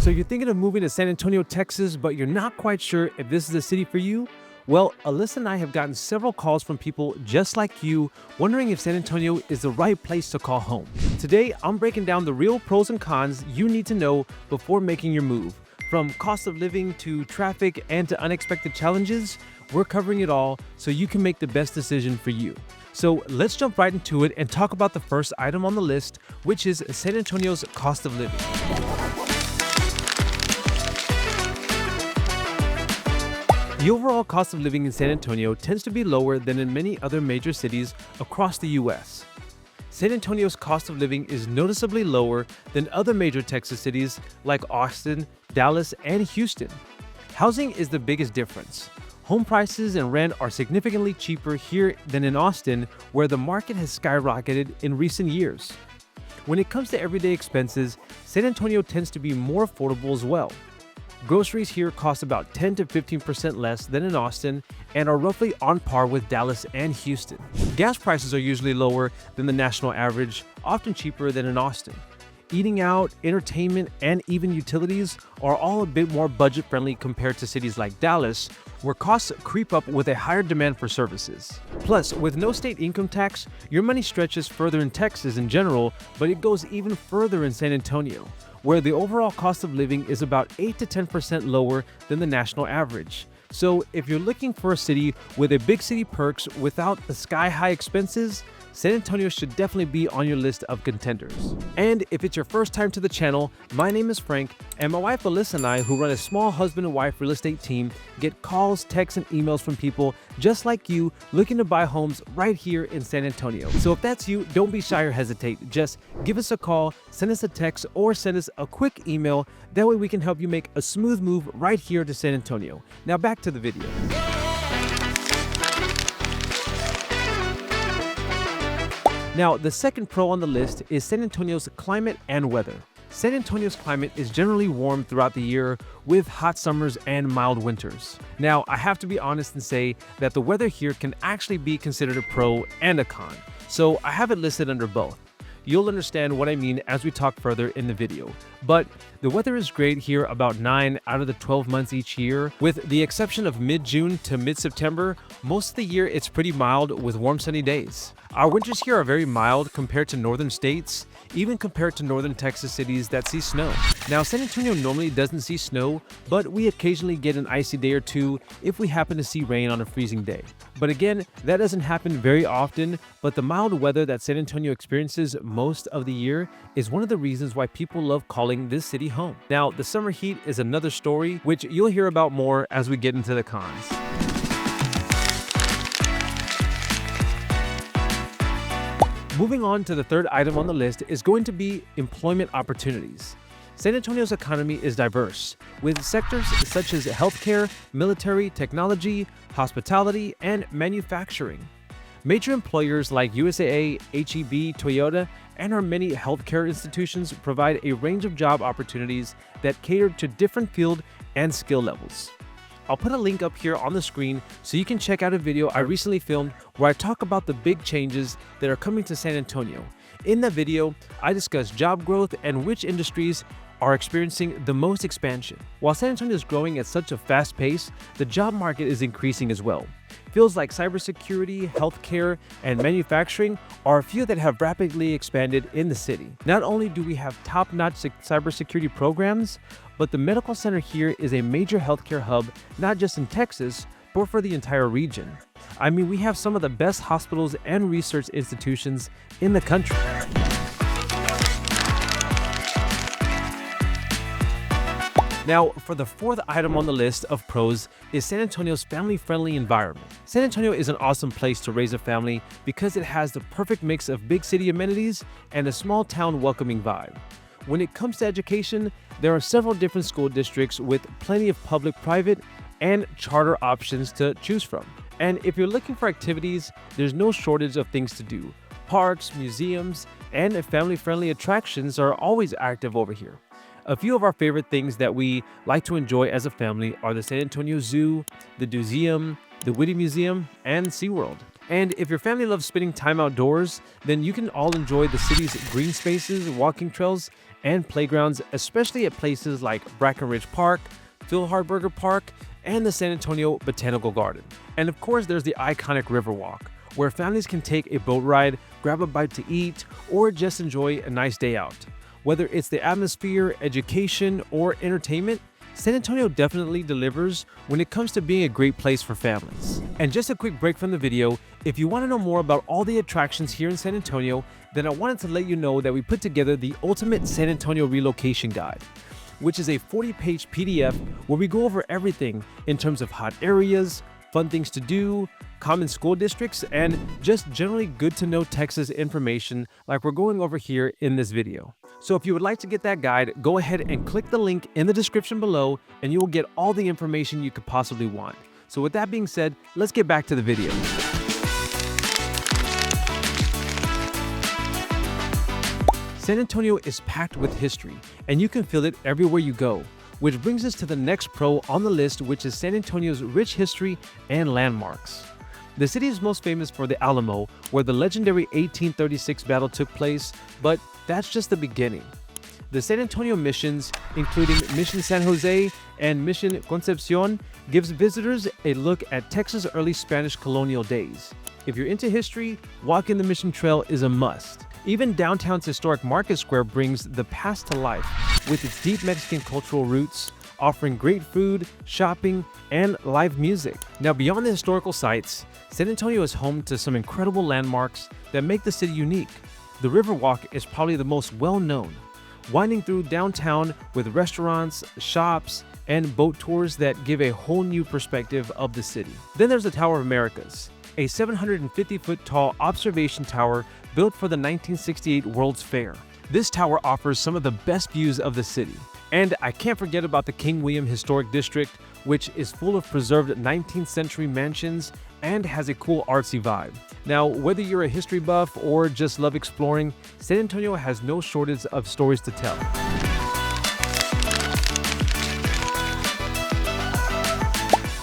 So you're thinking of moving to San Antonio, Texas, but you're not quite sure if this is a city for you? Well, Alyssa and I have gotten several calls from people just like you wondering if San Antonio is the right place to call home. Today, I'm breaking down the real pros and cons you need to know before making your move. From cost of living to traffic and to unexpected challenges, we're covering it all so you can make the best decision for you. So let's jump right into it and talk about the first item on the list, which is San Antonio's cost of living. The overall cost of living in San Antonio tends to be lower than in many other major cities across the US. San Antonio's cost of living is noticeably lower than other major Texas cities like Austin, Dallas, and Houston. Housing is the biggest difference. Home prices and rent are significantly cheaper here than in Austin, where the market has skyrocketed in recent years. When it comes to everyday expenses, San Antonio tends to be more affordable as well. Groceries here cost about 10 to 15% less than in Austin and are roughly on par with Dallas and Houston. Gas prices are usually lower than the national average, often cheaper than in Austin. Eating out, entertainment, and even utilities are all a bit more budget-friendly compared to cities like Dallas, where costs creep up with a higher demand for services. Plus, with no state income tax, your money stretches further in Texas in general, but it goes even further in San Antonio, where the overall cost of living is about 8 to 10% lower than the national average. So if you're looking for a city with a big city perks without the sky-high expenses, San Antonio should definitely be on your list of contenders. And if it's your first time to the channel, my name is Frank, and my wife Alyssa and I, who run a small husband and wife real estate team, get calls, texts, and emails from people just like you looking to buy homes right here in San Antonio. So if that's you, don't be shy or hesitate. Just give us a call, send us a text, or send us a quick email. That way we can help you make a smooth move right here to San Antonio. Now back to the video. Now, the second pro on the list is San Antonio's climate and weather. San Antonio's climate is generally warm throughout the year with hot summers and mild winters. Now, I have to be honest and say that the weather here can actually be considered a pro and a con, so I have it listed under both. You'll understand what I mean as we talk further in the video. But the weather is great here about 9 out of the 12 months each year. With the exception of mid-June to mid-September, most of the year it's pretty mild with warm sunny days. Our winters here are very mild compared to northern states, even compared to northern Texas cities that see snow. Now, San Antonio normally doesn't see snow, but we occasionally get an icy day or two if we happen to see rain on a freezing day. But again, that doesn't happen very often, but the mild weather that San Antonio experiences most of the year is one of the reasons why people love calling this city home. Now, the summer heat is another story, which you'll hear about more as we get into the cons. Moving on to the third item on the list is going to be employment opportunities. San Antonio's economy is diverse, with sectors such as healthcare, military, technology, hospitality, and manufacturing. Major employers like USAA, HEB, Toyota, and our many healthcare institutions provide a range of job opportunities that cater to different field and skill levels. I'll put a link up here on the screen so you can check out a video I recently filmed where I talk about the big changes that are coming to San Antonio. In that video, I discuss job growth and which industries are experiencing the most expansion. While San Antonio is growing at such a fast pace, the job market is increasing as well. Fields like cybersecurity, healthcare, and manufacturing are a few that have rapidly expanded in the city. Not only do we have top-notch cybersecurity programs, but the medical center here is a major healthcare hub, not just in Texas, but for the entire region. I mean, we have some of the best hospitals and research institutions in the country. Now, for the fourth item on the list of pros is San Antonio's family-friendly environment. San Antonio is an awesome place to raise a family because it has the perfect mix of big city amenities and a small town welcoming vibe. When it comes to education, there are several different school districts with plenty of public, private, and charter options to choose from. And if you're looking for activities, there's no shortage of things to do. Parks, museums, and family-friendly attractions are always active over here. A few of our favorite things that we like to enjoy as a family are the San Antonio Zoo, the Museum, the Whitty Museum, and SeaWorld. And if your family loves spending time outdoors, then you can all enjoy the city's green spaces, walking trails, and playgrounds, especially at places like Brackenridge Park, Phil Harburger Park, and the San Antonio Botanical Garden. And of course, there's the iconic Riverwalk, where families can take a boat ride, grab a bite to eat, or just enjoy a nice day out. Whether it's the atmosphere, education, or entertainment, San Antonio definitely delivers when it comes to being a great place for families. And just a quick break from the video, if you want to know more about all the attractions here in San Antonio, then I wanted to let you know that we put together the Ultimate San Antonio Relocation Guide, which is a 40-page PDF where we go over everything in terms of hot areas, fun things to do, common school districts, and just generally good to know Texas information like we're going over here in this video. So if you would like to get that guide, go ahead and click the link in the description below and you will get all the information you could possibly want. So with that being said, let's get back to the video. San Antonio is packed with history, and you can feel it everywhere you go, which brings us to the next pro on the list, which is San Antonio's rich history and landmarks. The city is most famous for the Alamo, where the legendary 1836 battle took place, but that's just the beginning. The San Antonio missions, including Mission San Jose and Mission Concepcion, gives visitors a look at Texas' early Spanish colonial days. If you're into history, walking the Mission Trail is a must. Even downtown's historic Market Square brings the past to life with its deep Mexican cultural roots, offering great food, shopping, and live music. Now, beyond the historical sites, San Antonio is home to some incredible landmarks that make the city unique. The Riverwalk is probably the most well-known, winding through downtown with restaurants, shops, and boat tours that give a whole new perspective of the city. Then there's the Tower of Americas, a 750-foot tall observation tower built for the 1968 World's Fair. This tower offers some of the best views of the city. And I can't forget about the King William Historic District, which is full of preserved 19th century mansions and has a cool artsy vibe. Now, whether you're a history buff or just love exploring, San Antonio has no shortage of stories to tell.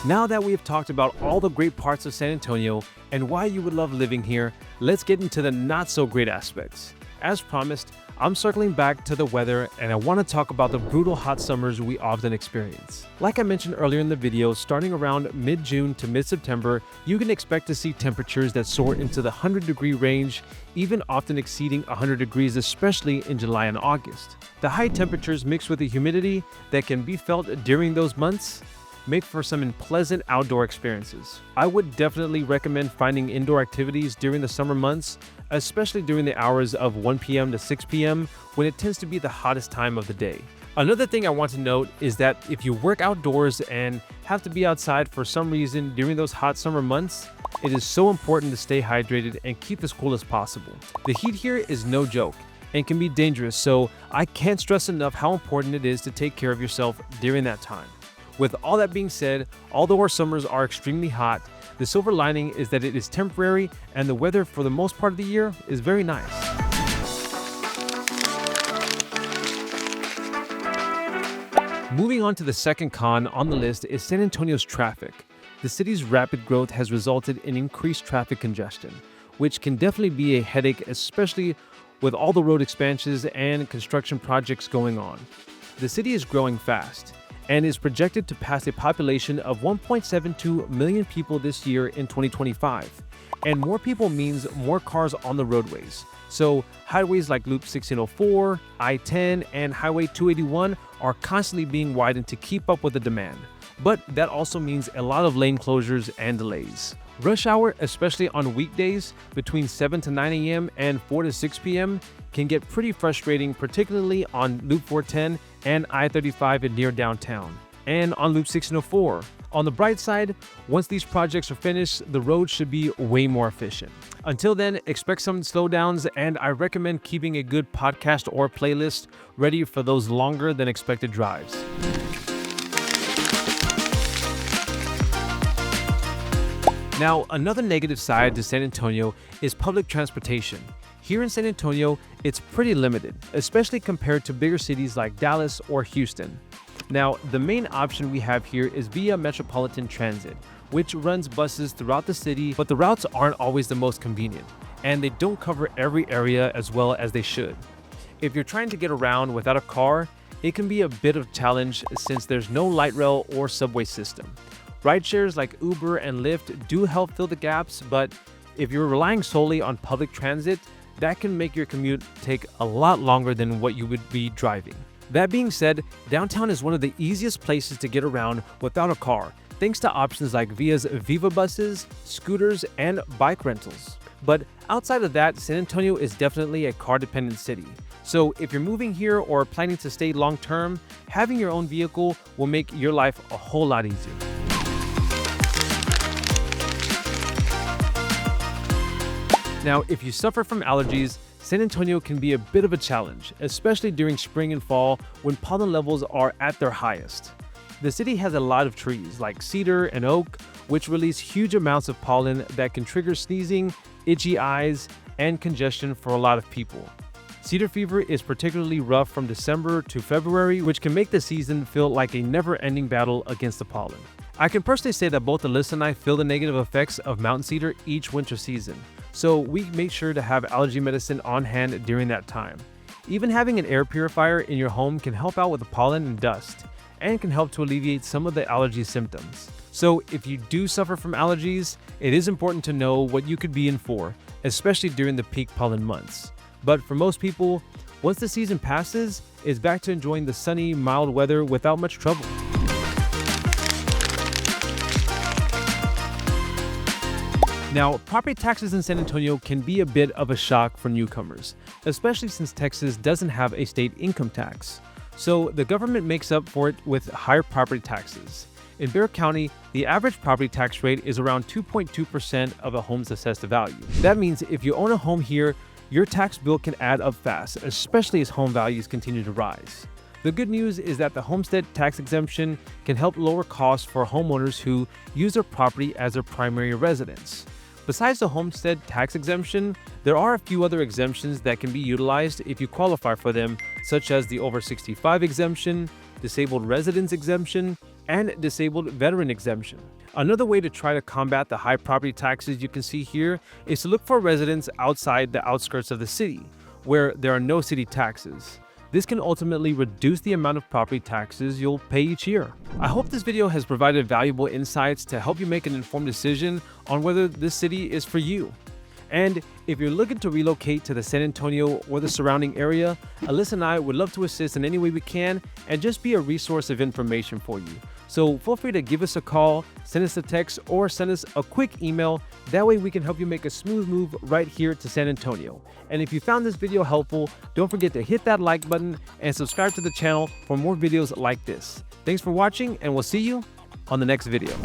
Now that we have talked about all the great parts of San Antonio and why you would love living here, let's get into the not so great aspects. As promised, I'm circling back to the weather and I want to talk about the brutal hot summers we often experience. Like I mentioned earlier in the video, starting around mid-June to mid-September, you can expect to see temperatures that soar into the 100-degree range, even often exceeding 100 degrees, especially in July and August. The high temperatures mixed with the humidity that can be felt during those months make for some unpleasant outdoor experiences. I would definitely recommend finding indoor activities during the summer months, especially during the hours of 1 p.m. to 6 p.m. when it tends to be the hottest time of the day. Another thing I want to note is that if you work outdoors and have to be outside for some reason during those hot summer months, it is so important to stay hydrated and keep as cool as possible. The heat here is no joke and can be dangerous, so I can't stress enough how important it is to take care of yourself during that time. With all that being said, although our summers are extremely hot, the silver lining is that it is temporary and the weather for the most part of the year is very nice. Moving on to the second con on the list is San Antonio's traffic. The city's rapid growth has resulted in increased traffic congestion, which can definitely be a headache, especially with all the road expansions and construction projects going on. The city is growing fast and is projected to pass a population of 1.72 million people this year in 2025. And more people means more cars on the roadways. So highways like Loop 1604, I-10, and Highway 281 are constantly being widened to keep up with the demand. But that also means a lot of lane closures and delays. Rush hour, especially on weekdays between 7 to 9 a.m. and 4 to 6 p.m., can get pretty frustrating, particularly on Loop 410 and I-35 near downtown, and on Loop 1604. On the bright side, once these projects are finished, the road should be way more efficient. Until then, expect some slowdowns, and I recommend keeping a good podcast or playlist ready for those longer than expected drives. Now, another negative side to San Antonio is public transportation. Here in San Antonio, it's pretty limited, especially compared to bigger cities like Dallas or Houston. Now, the main option we have here is via Metropolitan Transit, which runs buses throughout the city, but the routes aren't always the most convenient, and they don't cover every area as well as they should. If you're trying to get around without a car, it can be a bit of a challenge since there's no light rail or subway system. Rideshares like Uber and Lyft do help fill the gaps, but if you're relying solely on public transit, that can make your commute take a lot longer than what you would be driving. That being said, downtown is one of the easiest places to get around without a car, thanks to options like Via's Viva buses, scooters, and bike rentals. But outside of that, San Antonio is definitely a car-dependent city. So if you're moving here or planning to stay long-term, having your own vehicle will make your life a whole lot easier. Now, if you suffer from allergies, San Antonio can be a bit of a challenge, especially during spring and fall when pollen levels are at their highest. The city has a lot of trees like cedar and oak, which release huge amounts of pollen that can trigger sneezing, itchy eyes, and congestion for a lot of people. Cedar fever is particularly rough from December to February, which can make the season feel like a never-ending battle against the pollen. I can personally say that both Alyssa and I feel the negative effects of mountain cedar each winter season, so we make sure to have allergy medicine on hand during that time. Even having an air purifier in your home can help out with the pollen and dust, and can help to alleviate some of the allergy symptoms. So if you do suffer from allergies, it is important to know what you could be in for, especially during the peak pollen months. But for most people, once the season passes, it's back to enjoying the sunny, mild weather without much trouble. Now, property taxes in San Antonio can be a bit of a shock for newcomers, especially since Texas doesn't have a state income tax. So the government makes up for it with higher property taxes. In Bexar County, the average property tax rate is around 2.2% of a home's assessed value. That means if you own a home here, your tax bill can add up fast, especially as home values continue to rise. The good news is that the homestead tax exemption can help lower costs for homeowners who use their property as their primary residence. Besides the homestead tax exemption, there are a few other exemptions that can be utilized if you qualify for them, such as the over 65 exemption, disabled residence exemption, and disabled veteran exemption. Another way to try to combat the high property taxes you can see here is to look for residents outside the outskirts of the city, where there are no city taxes. This can ultimately reduce the amount of property taxes you'll pay each year. I hope this video has provided valuable insights to help you make an informed decision on whether this city is for you. And if you're looking to relocate to the San Antonio or the surrounding area, Alyssa and I would love to assist in any way we can and just be a resource of information for you. So feel free to give us a call, send us a text, or send us a quick email. That way we can help you make a smooth move right here to San Antonio. And if you found this video helpful, don't forget to hit that like button and subscribe to the channel for more videos like this. Thanks for watching, and we'll see you on the next video.